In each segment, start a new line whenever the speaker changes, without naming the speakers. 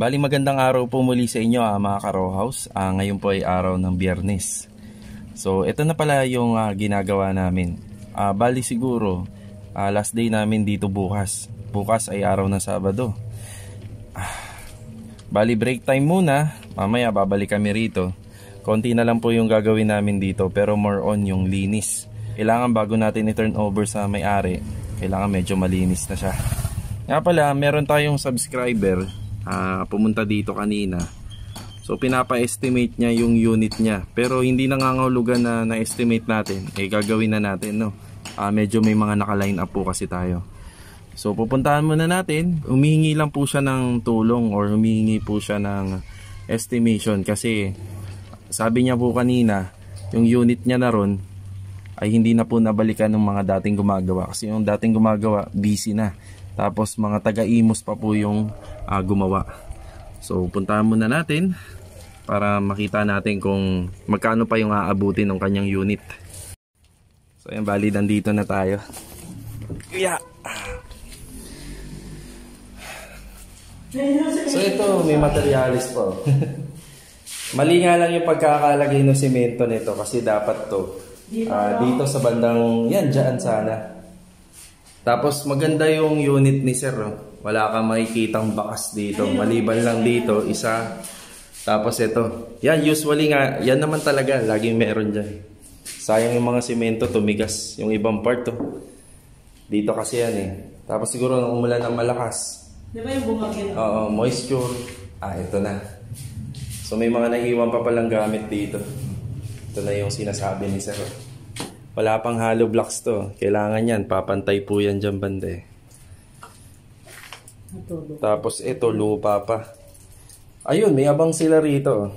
Bali magandang araw po muli sa inyo mga ka-row house. Ngayon po ay araw ng Biyernes. So ito na pala yung ginagawa namin. Bali siguro last day namin dito bukas. Bukas ay araw ng Sabado. Bali break time muna. Mamaya babalik kami rito. Konti na lang po yung gagawin namin dito, pero more on yung linis. Kailangan bago natin i-turn over sa may-ari, kailangan medyo malinis na siya. Nga pala, meron tayong subscriber pumunta dito kanina. So pinapa-estimate niya yung unit niya, pero hindi nangangahulugan na na-estimate natin. Gagawin na natin, no? Medyo may mga naka-line up po kasi tayo. So pupuntahan muna natin. Humihingi lang po siya ng tulong or humihingi po siya ng estimation kasi sabi niya po kanina yung unit niya na ron ay hindi na po nabalikan ng mga dating gumagawa kasi yung dating gumagawa busy na. Tapos mga taga-Imus pa po yung gumawa. So puntahan muna natin para makita natin kung magkano pa yung aabutin ng kanyang unit. So yan, bali nandito na tayo. Yeah. So ito, may materialis po. Mali nga lang yung pagkakalagay ng semento nito kasi dapat to dito sa bandang yan, dyan sana. Tapos maganda yung unit ni sir, no? Wala kang makikitang bakas dito. Maliban lang dito, isa. Tapos ito. Yan, usually nga, yan naman talaga. Laging meron dyan. Sayang yung mga semento, tumigas. Yung ibang part, to. Dito kasi yan eh. Tapos siguro nung umulan ng malakas.
Di ba yung bumagin?
Oo, moisture. Ito na. So may mga naiwan pa palang gamit dito. Ito na yung sinasabi ni sir. Wala pang hollow blocks to. Kailangan yan. Papantay po yan dyan bande. Tapos ito lupa pa. Ayun, may abang sila rito.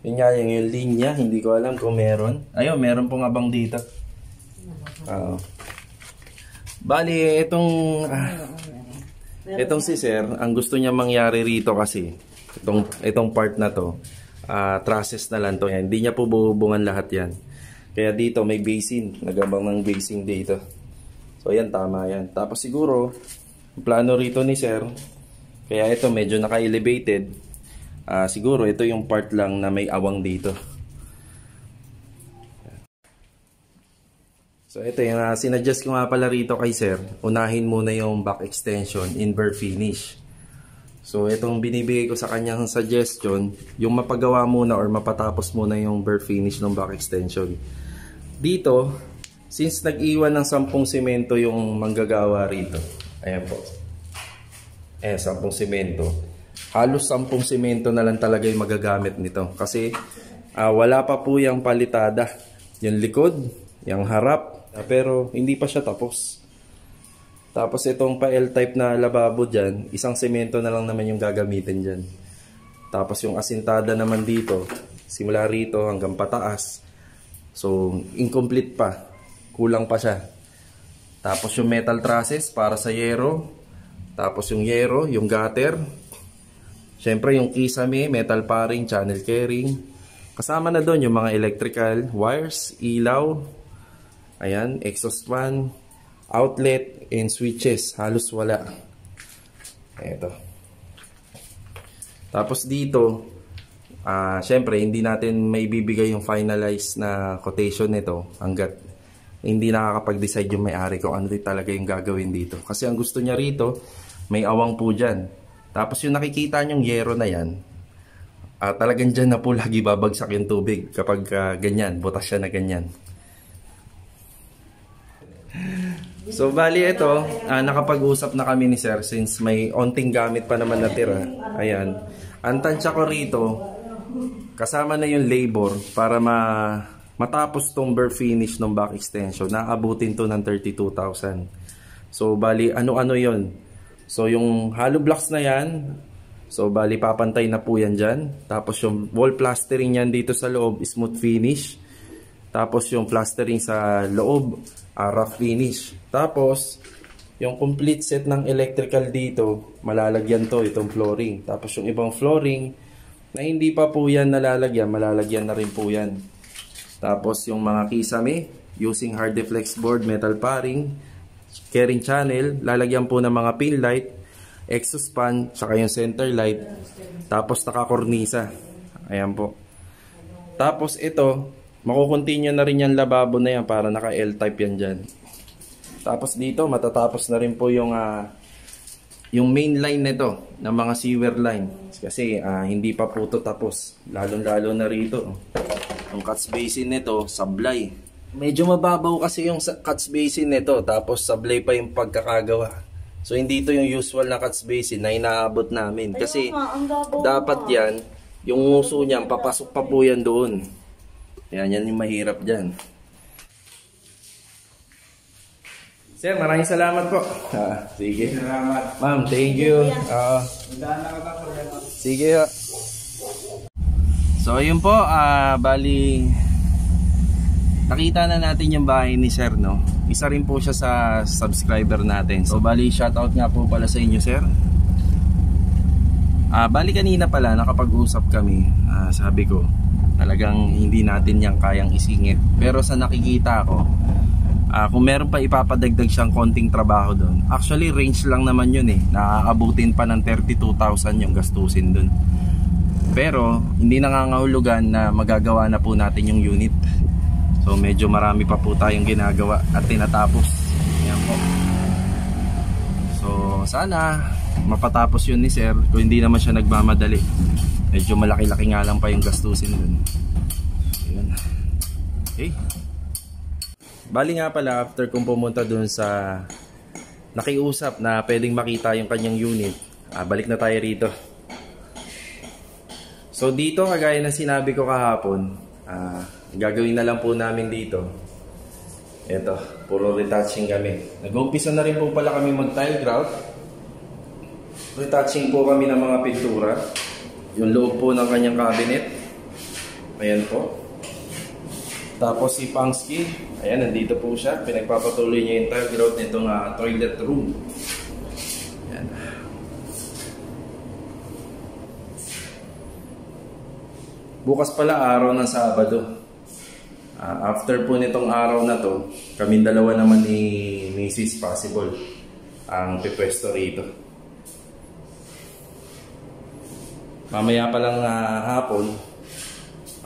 Yun nga yung linya. Hindi ko alam kung meron. Ayun, meron pong abang dito. Bali, itong si sir, ang gusto niya mangyari rito kasi itong part na to, trusses na lang to. Yan. Hindi niya po bubungan lahat yan. Kaya dito may basin, nagabang ng basin dito. So yan, tama yan. Tapos siguro, plano rito ni sir, kaya ito medyo naka-elevated. Siguro ito yung part lang na may awang dito. So ito yung sinadjust ko nga pala rito kay sir. Unahin muna yung back extension in bare finish. So itong binibigay ko sa kanyang suggestion, yung mapagawa muna or mapatapos muna yung bare finish ng back extension. Dito, since nag-iwan ng 10 semento yung manggagawa rito. Ayan po. 10 semento. Halos 10 semento na lang talaga yung magagamit nito. Kasi wala pa po yung palitada. Yung likod, yung harap. Pero hindi pa siya tapos. Tapos itong pa L-type na lababo dyan, 1 semento na lang naman yung gagamitin dyan. Tapos yung asintada naman dito, simula rito hanggang pataas. So, incomplete pa. Kulang pa siya. Tapos yung metal trusses para sa yero. Tapos yung yero, yung gutter. Siyempre yung kisame, metal paring, channel carrying. Kasama na doon yung mga electrical wires, ilaw. Ayan, exhaust fan, outlet, and switches. Halos wala. Ito. Tapos dito, syempre, hindi natin may bibigay yung finalized na quotation nito hanggat hindi nakakapag-decide yung may-ari kung ano talaga yung gagawin dito. Kasi ang gusto niya rito, may awang po dyan. Tapos yung nakikita nyong yero na yan, talagang dyan na po lagi babagsak yung tubig kapag ganyan, butas siya na ganyan. So bali ito, nakapag-usap na kami ni sir since may onting gamit pa naman natira. Ayan. Ang tansya ko rito, kasama na yung labor para matapos tong bare finish ng back extension. Naabutin to ng 32,000. So bali ano-ano yon. So yung hollow blocks na yan, so bali papantay na po yan dyan. Tapos yung wall plastering yan dito sa loob, smooth finish. Tapos yung plastering sa loob, rough finish. Tapos yung complete set ng electrical dito, malalagyan to, itong flooring. Tapos yung ibang flooring na hindi pa po yan nalalagyan, malalagyan na rin po yan. Tapos yung mga kisame, using hard deflex board, metal paring, carrying channel, lalagyan po ng mga pin light, exhaust fan, saka yung center light, tapos nakakornisa. Ayan po. Tapos ito, makukontinue na rin yung lababo na yan para naka L-type yan dyan. Tapos dito, matatapos na rin po yung main line nito ng mga sewer line. Kasi hindi pa po ito tapos. Lalong-lalo na rito. Yung catch basin nito, sablay. Medyo mababaw kasi yung catch basin nito, tapos sablay pa yung pagkakagawa. So hindi ito yung usual na catch basin na inaabot namin. Kasi dapat yan, yung nguso niyan, papasok pa po yan doon. Yan yung mahirap dyan. Sir, maraming salamat po. Sige.
Salamat.
Ma'am, thank you. Sige. So yun po, bali nakita na natin yung bahay ni Sir, no? Isa rin po siya sa subscriber natin. So bali shoutout nga po pala sa inyo, Sir. Bali kanina pala nakapag-usap kami. Sabi ko, talagang hindi natin yang kayang isingit. Pero sa nakikita ko, kung meron pa ipapadagdag siyang konting trabaho doon, actually range lang naman yun eh. Naaabutin pa ng 32,000 yung gastusin doon. Pero hindi nangangahulugan na magagawa na po natin yung unit. So medyo marami pa po tayong ginagawa at tinatapos. Yan po. So sana mapatapos yun ni Sir. Kung hindi naman siya nagmamadali, medyo malaki-laki nga lang pa yung gastusin dun. Ayun. Okay. Bali nga pala, after kong pumunta dun sa nakiusap na pwedeng makita yung kanyang unit, balik na tayo rito. So dito, kagaya ng sinabi ko kahapon, gagawin na lang po namin dito. Ito, puro retouching kami. Nag-umpisa na rin po pala kami mag-tile grout. Retouching po kami ng mga pintura. Yung loob po ng kanyang cabinet. Ayan po. Tapos si Pangsky, ayan, nandito po siya. Pinagpapatuloy niya yung tile grout nitong toilet room. Ayan. Bukas pala araw ng Sabado. After po nitong araw na to, kami dalawa naman ni Mrs. Possible ang pipwesto rito. Mamaya pa lang hapon,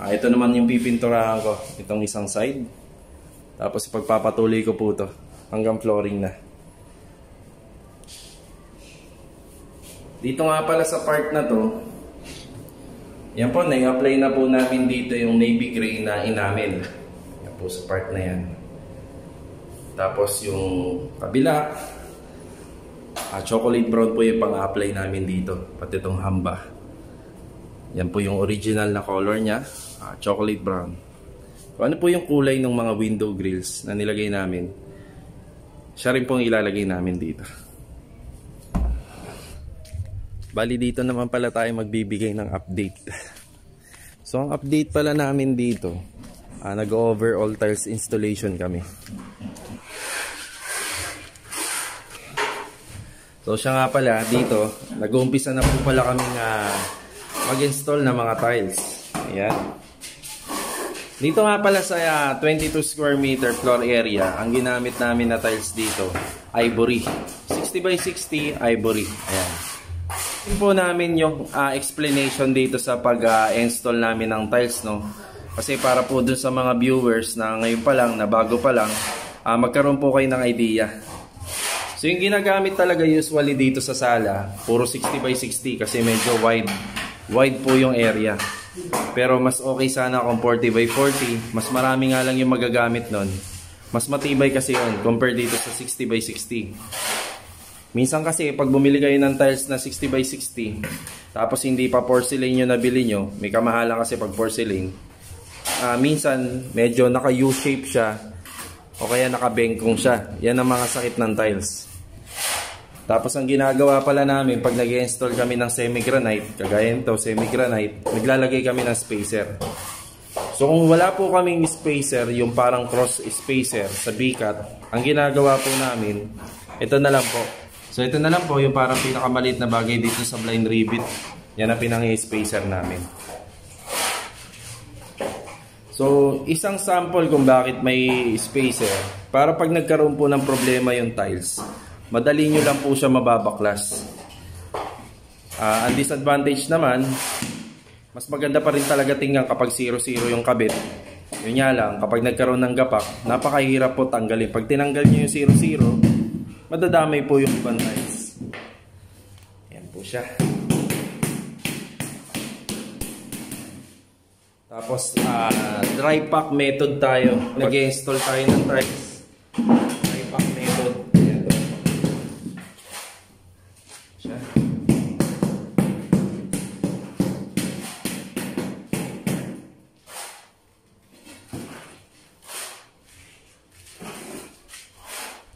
ito naman yung pipinturahan ko, itong isang side. Tapos ipagpapatuloy ko po to hanggang flooring na. Dito nga pala sa part na to, yan po, na-apply na po namin dito yung navy gray na enamel. Yan po sa part na yan. Tapos yung kabila, chocolate brown po yung pang-apply namin dito. Pati itong hamba. Yan po yung original na color niya, chocolate brown. Kung ano po yung kulay ng mga window grills na nilagay namin, siya rin pong ilalagay namin dito. Bali dito naman pala tayo magbibigay ng update. So ang update pala namin dito, nag-overall tiles installation kami. So siya nga pala dito, nag-uumpisa na po pala kaming mag-install ng mga tiles. Ayan. Dito nga pala sa 22 square meter floor area, ang ginamit namin na tiles dito, ivory. 60 by 60 ivory. Ayan. Ito po namin yung explanation dito sa pag-install namin ng tiles, no? Kasi para po dun sa mga viewers na ngayon pa lang, na bago pa lang, magkaroon po kayo ng idea. So yung ginagamit talaga usually dito sa sala, puro 60 by 60 kasi medyo wide po yung area. Pero mas okay sana kung 40 by 40, mas marami nga lang yung magagamit nun. Mas matibay kasi yun compared dito sa 60 by 60. Minsan kasi pag bumili kayo ng tiles na 60 by 60, tapos hindi pa porcelain yung nabili nyo, may kamahalan kasi pag porcelain, minsan medyo naka U-shape siya o kaya naka-bengkong siya. Yan ang mga sakit ng tiles. Tapos ang ginagawa pala namin pag nag-install kami ng semi-granite, kagaya nito semi-granite, naglalagay kami ng spacer. So kung wala po kaming spacer, yung parang cross spacer sa bikat, ang ginagawa po namin, ito na lang po. So ito na lang po yung parang pinakamaliit na bagay dito sa blind rivet. Yan ang pinang-spacer namin. So, isang sample kung bakit may spacer. Para pag nagkaroon po ng problema yung tiles, madali nyo lang po siya mababaklas. Ang disadvantage naman, mas maganda pa rin talaga tingnan kapag 0-0 yung kabit. Yun nga lang, kapag nagkaroon ng gapak, napakahirap po tanggalin. Pag tinanggal nyo yung 0-0, madadamay po yung ibang tiles. Yan po siya. Tapos, dry pack method tayo. Nag-install tayo ng tiles. Dry pack method. Yan po. Siya.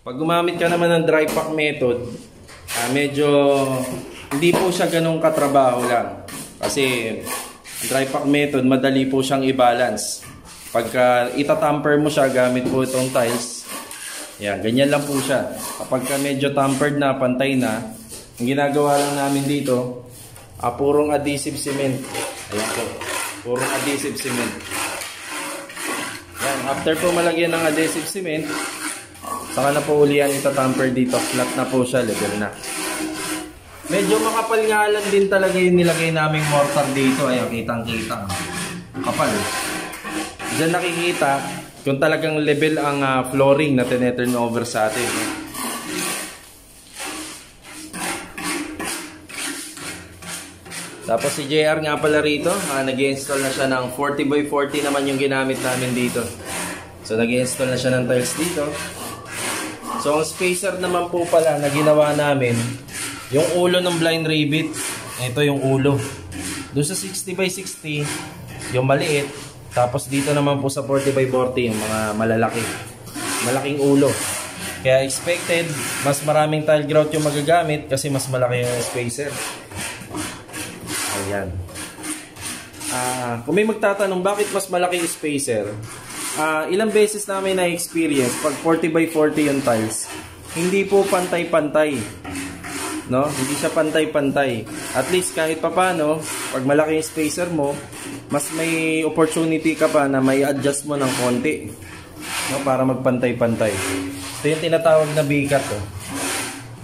Pag gumamit ka naman ng dry pack method, medyo hindi po siya ganun katrabaho lang. Kasi dry pack method, madali po siyang i-balance. Pagka itatamper mo siya gamit po itong tiles, yan, ganyan lang po siya. Kapag medyo tampered na, pantay na, ang ginagawa lang namin dito, purong adhesive cement. Ayan po, purong adhesive cement. Yan, after po malagyan ng adhesive cement, saka na po uli yan itatamper dito. Flat na po siya, level na. Medyo makapal nga lang din talaga yung nilagay naming mortar dito. Ayan, kitang-kita. Kapal. Diyan nakikita kung talagang level ang flooring na tineturn over sa atin. Tapos si JR nga pala rito, nag-install na siya ng 40x40 naman yung ginamit namin dito. So nag-install na siya ng tiles dito. So ang spacer naman po pala na ginawa namin, yung ulo ng blind rivet, ito yung ulo. Doon sa 60x60, yung maliit. Tapos dito naman po sa 40x40, yung mga malalaki. Malaking ulo. Kaya expected, mas maraming tile grout yung magagamit kasi mas malaki yung spacer. Ayan. Kung may magtatanong bakit mas malaki yung spacer, ilang beses namin na-experience pag 40x40 yung tiles, hindi po pantay-pantay. No? Hindi siya pantay-pantay. At least kahit papano, pag malaki yung spacer mo, mas may opportunity ka pa na may adjust mo ng konti, no? Para magpantay-pantay. Ito yung tinatawag na bikat. Oh.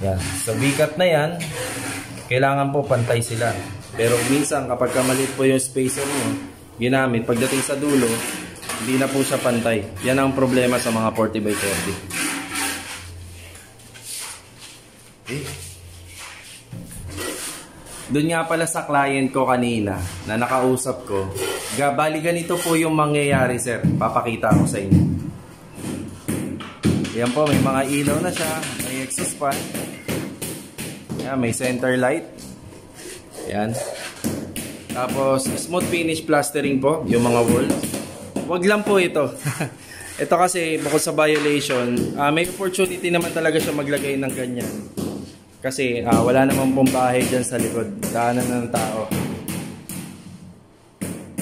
Yan. Sa bikat na yan, kailangan po pantay sila. Pero minsan kapag maliit po yung spacer mo ginamit, pagdating sa dulo, hindi na po siya pantay. Yan ang problema sa mga 40x40. Okay. Doon nga pala sa client ko kanina na nakausap ko, bali ganito po yung mangyayari, sir. Papakita ko sa inyo. Yan po, may mga ilaw na siya, may exhaust fan. Yan, may center light. Yan. Tapos smooth finish plastering po, yung mga walls. Wag lang po ito. Ito kasi bukod sa violation, may opportunity naman talaga siya maglagay ng ganyan. Kasi wala namang pong bahay dyan sa likod. Daanan ng tao.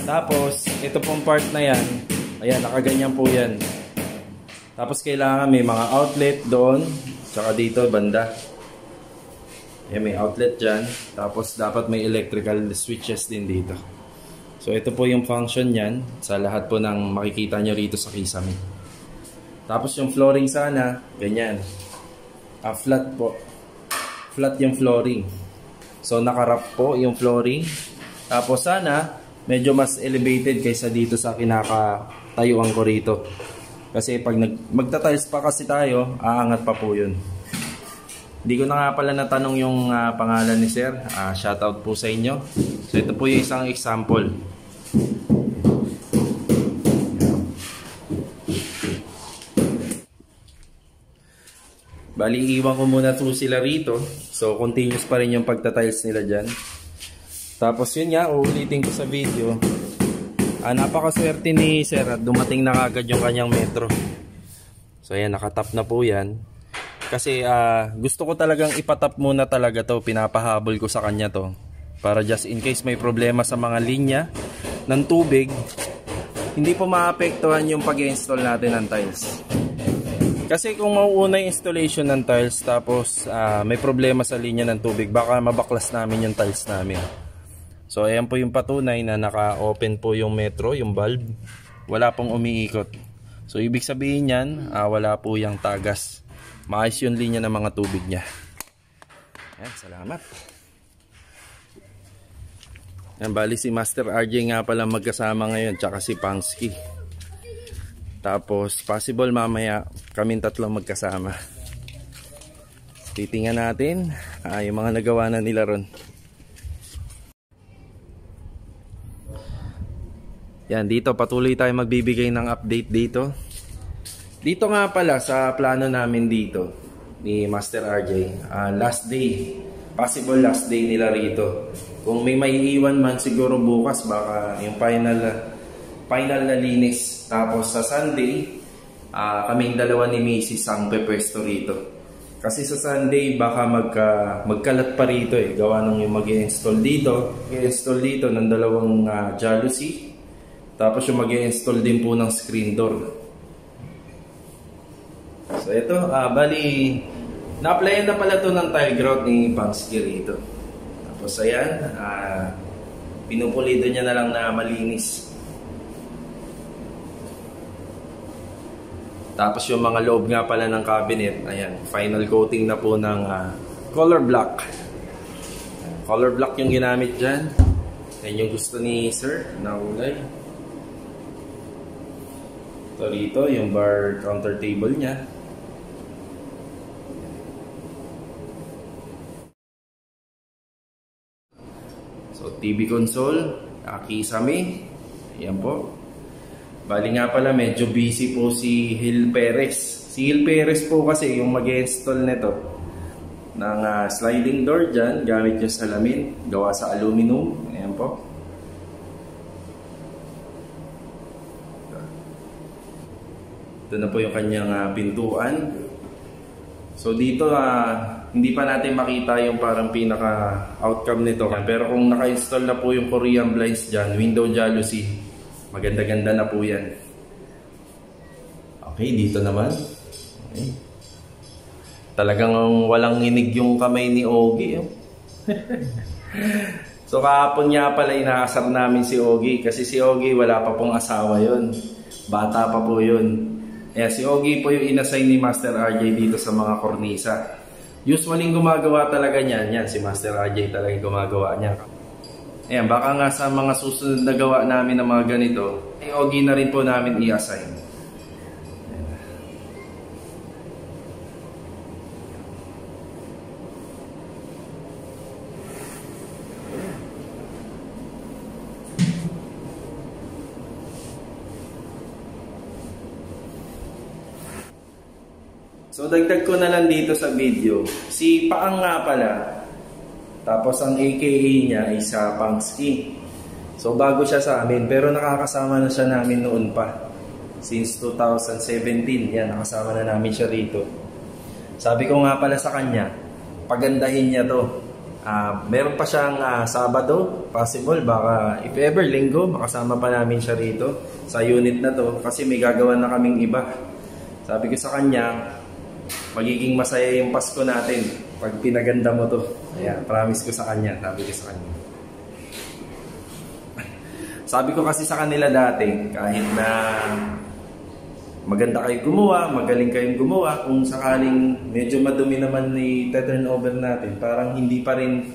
Tapos, ito pong part na yan. Ayan, nakaganyan po yan. Tapos kailangan may mga outlet doon. Tsaka dito, banda. Ayan, may outlet dyan. Tapos dapat may electrical switches din dito. So, ito po yung function yan. Sa lahat po ng makikita nyo rito sa kisame. Tapos yung flooring sana, ganyan. Flat po. Flat yung flooring. So nakarap po yung flooring. Tapos sana medyo mas elevated kaysa dito sa kinakatayuan ko rito. Kasi pag magta-tiles pa kasi tayo, aangat pa po yun. Hindi ko na nga pala natanong yung pangalan ni sir. Shoutout po sa inyo. So ito po yung isang example. Bali, iwan ko muna po sila rito. So, continuous pa rin yung pagta-tiles nila dyan. Tapos yun nga, uulitin ko sa video. Napakaswerte ni sir at dumating na kagad yung kanyang metro. So, ayan, nakatap na po yan. Kasi gusto ko talagang ipatap muna talaga to. Pinapahabol ko sa kanya to. Para just in case may problema sa mga linya ng tubig, hindi po maapektuhan yung pag-install natin ng tiles. Kasi kung mauuna yung installation ng tiles tapos may problema sa linya ng tubig, baka mabaklas namin yung tiles namin. So ayan po yung patunay na naka-open po yung metro, yung valve. wala pong umiikot. So ibig sabihin yan, wala po yung tagas. Maayos yung linya ng mga tubig niya. Ayan, salamat. Yan, bali si Master RJ nga pala magkasama ngayon, tsaka si Pangsky. Tapos possible mamaya kaming tatlong magkasama. Titingnan natin yung mga nagawa na nila ron. Yan, dito patuloy tayo magbibigay ng update dito. Dito nga pala sa plano namin dito ni Master RJ, last day, possible last day nila rito. Kung may maiiwan man siguro bukas, baka yung final na linis. Tapos sa Sunday, kaming dalawa ni Mrs. ang pepwesto rito. Kasi sa Sunday baka magkalat pa rito gawa nung yung mag-i-install dito. I-install dito ng dalawang jalousie. Tapos yung mag-i-install din po ng screen door. So ito, bali na-applyan na pala to ng tile grout ni Pangsky rito. Tapos ayan, pinupulido niya na lang na malinis. Tapos yung mga loob nga pala ng cabinet, ayan, final coating na po ng color black. Color black yung ginamit dyan. Yan yung gusto ni Sir na kulay. Ito rito, yung bar counter table niya. So, TV console, kisame. Ayan po. Bali nga pala, medyo busy po si Hill Perez. Si Hill Perez po kasi yung mag-install nito ng sliding door dyan, gamit yung salamin, gawa sa aluminum. Ayan po. Ito na po yung kanyang pintuan. So dito, hindi pa natin makita yung parang pinaka-outcome nito. Pero kung naka-install na po yung Korean blinds dyan, window jalousie, maganda-ganda na po yan. Okay, dito naman. Okay. Talagang walang nginig yung kamay ni Ogie. So kahapon nga pala inaasar namin si Ogie. Kasi si Ogie wala pa pong asawa yun. Bata pa po yun. Si Ogie po yung inassign ni Master RJ dito sa mga kornisa. Usually gumagawa talaga niyan. Yan, si Master RJ talaga gumagawa niya. Ayan, baka nga sa mga susunod na gawa namin ng mga ganito, Ogie na rin po namin i-assign. So dagdag ko na lang dito sa video, si Paang nga pala, tapos ang AKA niya ay sa Pangsky. So bago siya sa amin, pero nakakasama na siya namin noon pa. Since 2017, yan, nakasama na namin siya rito. Sabi ko nga pala sa kanya, pagandahin niya to. Meron pa siyang Sabado, possible, baka if ever linggo, makasama pa namin siya rito sa unit na to. Kasi may gagawa na kaming iba. Sabi ko sa kanya, magiging masaya yung Pasko natin pag pinaganda mo to. Ayan, promise ko sa kanya. Sabi ko sa kanya. Sabi ko kasi sa kanila dati, kahit na maganda kayo gumawa, magaling kayong gumawa, kung sakaling medyo madumi naman ni turnover natin, parang hindi pa rin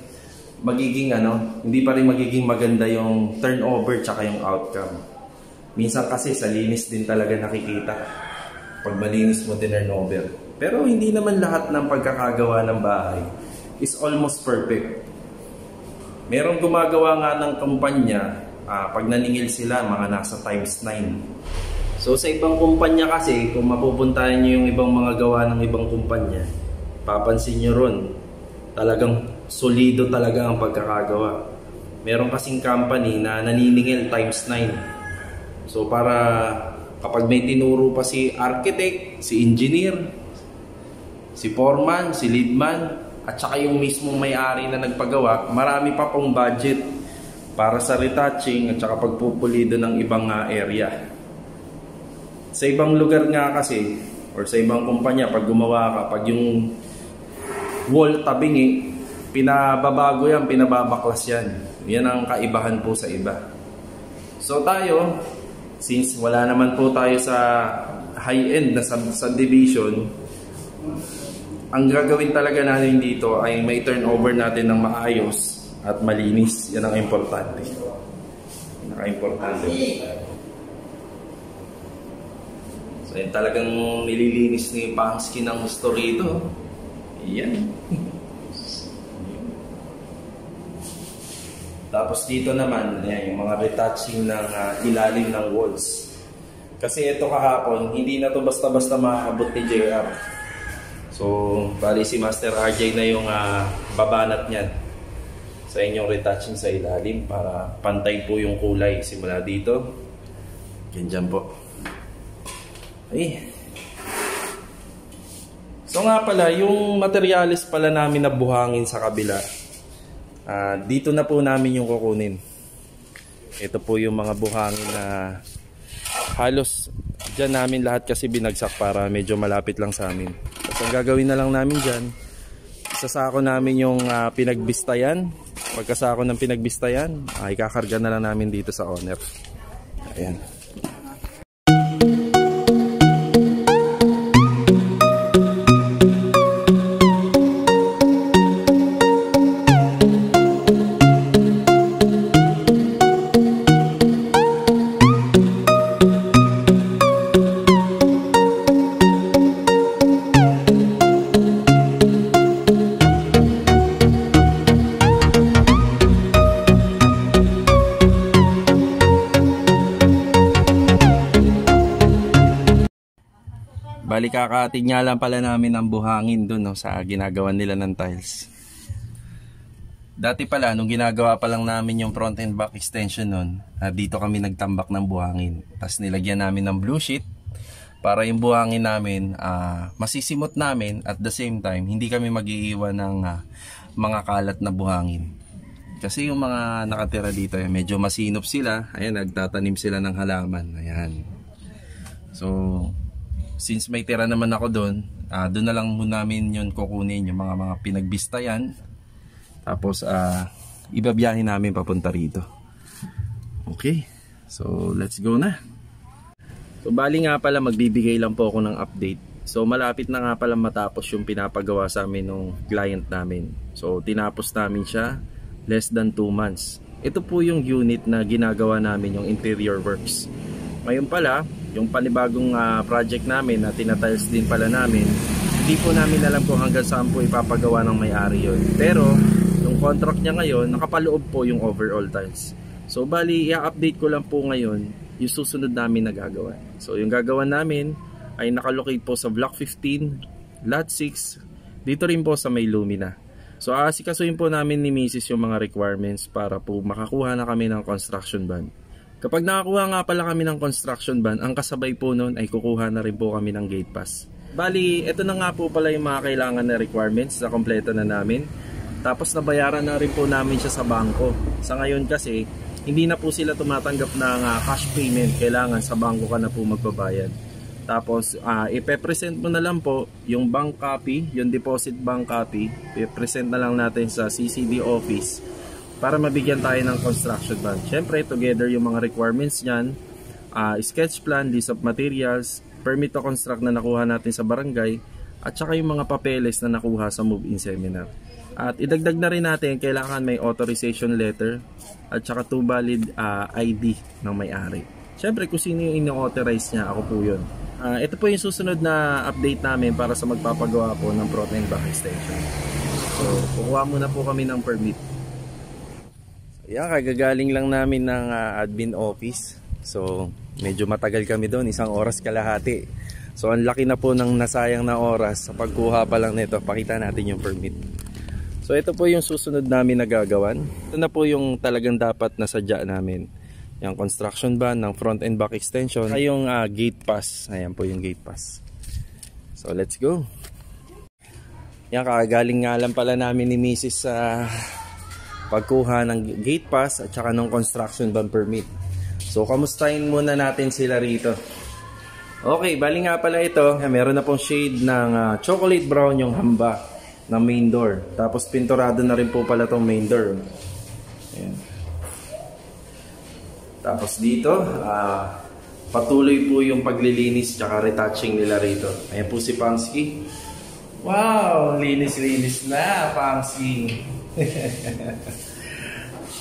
magiging hindi pa rin magiging maganda yung turnover tsaka yung outcome. Minsan kasi sa linis din talaga nakikita pag malinis mo turnover. Pero hindi naman lahat ng pagkakagawa ng bahay is almost perfect. Merong gumagawa nga ng kumpanya, pag naningil sila, mga nasa times 9. So sa ibang kumpanya kasi, kung mapupuntahan nyo yung ibang mga gawa ng ibang kumpanya, papansin nyo ron, talagang solido talaga ang pagkakagawa. Meron kasing company na naniningil times 9. So para kapag may tinuro pa si architect, si engineer, si foreman, si leadman, at saka yung mismong may-ari na nagpagawa, marami pa pong budget para sa retouching at saka pagpupulido ng ibang area. Sa ibang lugar nga kasi, or sa ibang kumpanya, pag gumawa ka, pag yung wall tabingi, pinababago yan, pinababaklas yan. Yan ang kaibahan po sa iba. So tayo, since wala naman po tayo sa high-end na subdivision, ang gagawin talaga natin dito ay may turnover natin ng maayos at malinis. Yan ang importante. Pinaka-importante. So yan talagang nililinis ni Pangsky ng gusto rito. Yan. Tapos dito naman, yan, yung mga retouching ng ilalim ng walls. Kasi ito kahapon, hindi na to basta-basta maaabot ni JR. So, bali si Master RJ na yung babanat niyan sa inyong retouching sa ilalim para pantay po yung kulay. Simula dito, dyan po. Ay. So nga pala, yung materialis pala namin na buhangin sa kabila, dito na po namin yung kukunin. Ito po yung mga buhangin na halos dyan namin lahat kasi binagsak para medyo malapit lang sa amin. So ang gagawin na lang namin dyan, isasako namin yung pinagbistayan. Pagkasako ng pinagbistayan, ikakarga na lang namin dito sa owner. Ayan. Bali kakatin nga lang pala namin ang buhangin dun, no, sa ginagawa nila ng tiles. Dati pala, nung ginagawa pa lang namin yung front and back extension nun, dito kami nagtambak ng buhangin. Tapos nilagyan namin ng blue sheet para yung buhangin namin masisimot namin at the same time hindi kami mag-iiwan ng mga kalat na buhangin. Kasi yung mga nakatira dito, medyo masinop sila. Ayan, nagtatanim sila ng halaman. Ayan. So, since may tira naman ako doon, doon na lang muna namin yun kukunin, yung mga pinagbistayan. Tapos ibabiyahin namin papunta rito. Okay, so let's go na. So bali nga pala, magbibigay lang po ako ng update. So malapit na nga pala matapos yung pinapagawa sa amin ng client namin. So tinapos namin siya less than 2 months. Ito po yung unit na ginagawa namin, yung interior works. Ngayon pala, yung panibagong project namin na tinatiles din pala namin, hindi po namin alam kung hanggang saan po ipapagawa ng may-ari yun. Pero yung contract niya ngayon, nakapaloob po yung overall tiles. So bali, i-update ko lang po ngayon yung susunod namin na gagawa. So yung gagawa namin ay nakalocate po sa Block 15, Lot 6, dito rin po sa may Lumina. So asikasuhin po namin ni Mrs. yung mga requirements para po makakuha na kami ng construction bond. Kapag nakakuha nga pala kami ng construction bond, ang kasabay po nun ay kukuha na rin po kami ng gate pass. Bali, ito na nga po pala yung mga kailangan na requirements na kompleto na namin. Tapos nabayaran na rin po namin siya sa bangko. Sa ngayon kasi, hindi na po sila tumatanggap ng cash payment. Kailangan sa bangko ka na po magbabayad. Tapos, ipe-present mo na lang po yung bank copy, yung deposit bank copy. I-present na lang natin sa CCD office para mabigyan tayo ng construction bond. Siyempre, together yung mga requirements niyan, sketch plan, list of materials, permit to construct na nakuha natin sa barangay, at saka yung mga papeles na nakuha sa move-in seminar. At idagdag na rin natin, kailangan may authorization letter at saka 2 valid ID ng may-ari. Siyempre, kung sino yung ino-authorize niya, ako po yun. Ito po yung susunod na update namin para sa magpapagawa po ng front and back extension. So, kukuha muna po kami ng permit. Yan, kagagaling lang namin ng admin office. So, medyo matagal kami doon, 1 oras kalahati. So, ang laki na po ng nasayang na oras sa pagkuha pa lang nito. Pakita natin yung permit. So, ito po yung susunod namin na gagawan. Ito na po yung talagang dapat na sadya namin. Yung construction bond ng front and back extension. Ay yung gate pass. Ayan po yung gate pass. So, let's go. Yan, kagagaling nga lang pala namin ni Mrs. sa pagkuha ng gate pass at saka ng construction bond permit. So, kamustahin muna natin sila rito. Okay, bali nga pala ito. Meron na pong shade ng chocolate brown yung hamba ng main door. Tapos pinturado na rin po pala itong main door. Ayan. Tapos dito, patuloy po yung paglilinis tsaka retouching nila rito. Ayan po si Pangsky. Wow, linis-linis na Pangsky.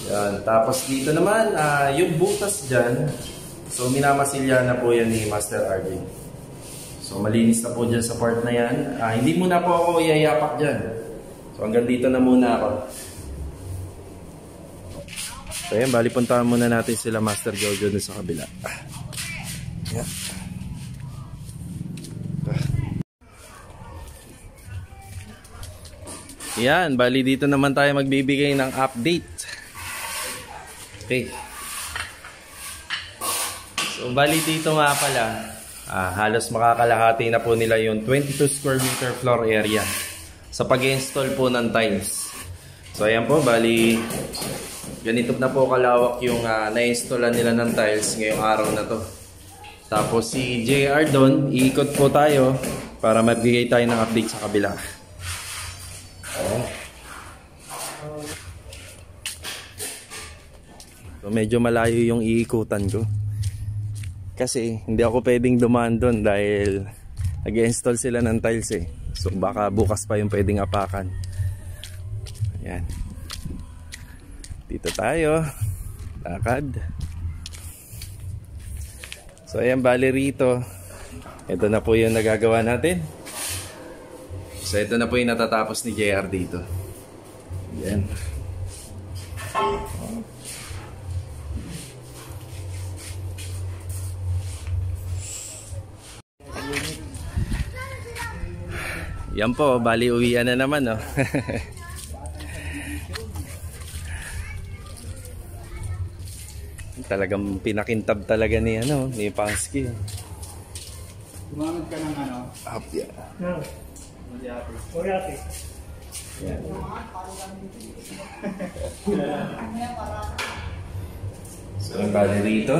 Yan. Tapos dito naman, yung butas dyan, so minamasilya na po yan ni Master Arvin. So malinis na po dyan sa part na yan. Hindi muna po ako iayapak dyan. So hanggang dito na muna ako. So ayan, bali puntahan muna natin sila Master Jojo dun sa kabila. Yan. Yan, bali dito naman tayo magbibigay ng update. Okay. So bali dito nga pala, halos makakalahati na po nila yung 22 square meter floor area sa pag-install po ng tiles. So ayan po, bali ganito na po kalawak yung na-installan nila ng tiles ngayong araw na to. Tapos si JR doon, iikot po tayo para magbigay tayo ng update sa kabila. So medyo malayo yung iikutan ko. Kasi hindi ako pwedeng dumaan doon dahil nag-install sila ng tiles eh. So baka bukas pa yung pwedeng apakan. Ayan. Dito tayo. Lakad. So ayan, bali rito. Ito na po yung nagagawa natin. So ito na po yung natatapos ni JR dito. Ayan. Yan po, bali uwian na naman, no? Talagang pinakintab talaga ni Pangsky.
Gumamit ka ng
Apya.
Oriate.
Yan. So, bali rito.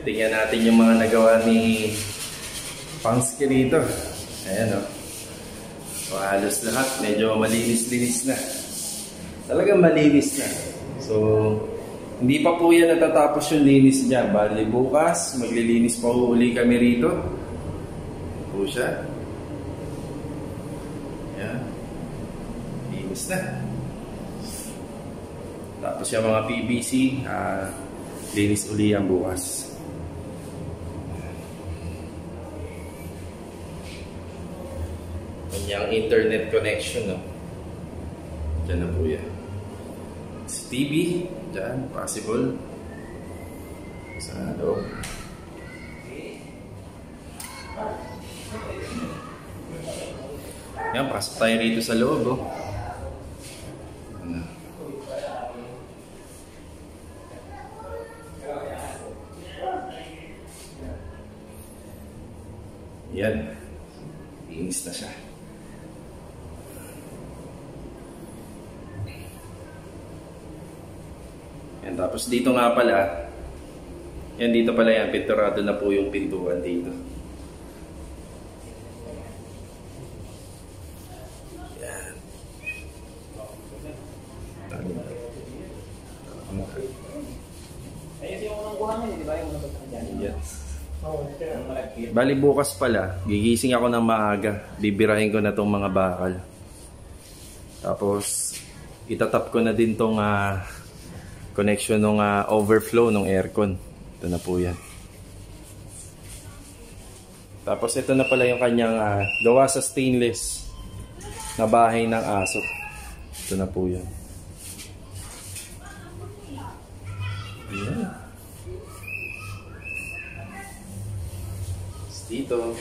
Tingnan natin yung mga nagawa ni Pangsky rito. Ayan, no? So, halos lahat medyo malinis-linis na. Talagang malinis na. So, hindi pa po yan natatapos yung linis niya. Bali bukas, maglilinis pa uli kami rito. Po siya. Ayan. Linis na. Tapos yung mga PVC, linis uli yan bukas. Yung internet connection, no? Diyan na po yan. Sa TV, diyan, possible. Sa loob. Yan, pasok tayo rito sa loob, oh. Yan. Linis na siya. Yan, tapos dito nga pala, yan dito pala yan, pinturado na po yung pintuan dito. Yan. Yes. Bali bukas pala, gigising ako ng maaga, bibirahin ko na tong mga bakal. Tapos itatap ko na din tong connection ng overflow ng aircon. Ito na po yan. Tapos ito na pala yung kanyang gawa sa stainless na bahay ng aso. Ito na po yan. Ayan. Dito.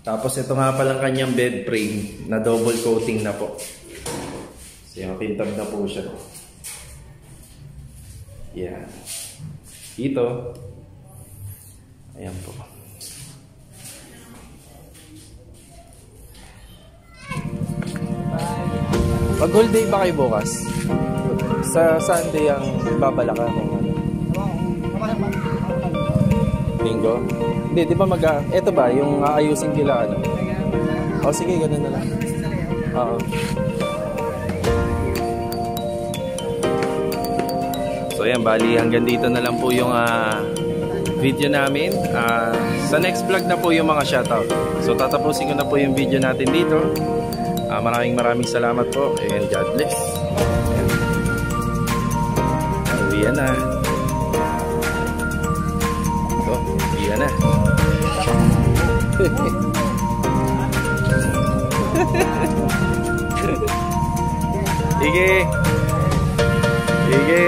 Tapos ito nga palang kanyang bed frame na double coating na po. So yung pintab na po siya. Yan. Dito. Ayan po. Pag whole day ba kayo bukas? Sa Sunday ang babala ka kung ano? Linggo? Hindi, di ba eto ba, yung aayusin kila ano? O sige, ganun na lang. Oo. So yan, bali hanggang dito na lang po yung video namin. Sa next vlog na po yung mga shoutout. So tatapusin ko na po yung video natin dito. Maraming salamat po and God bless. Uwian na. So, uwian na. Sige. Sige.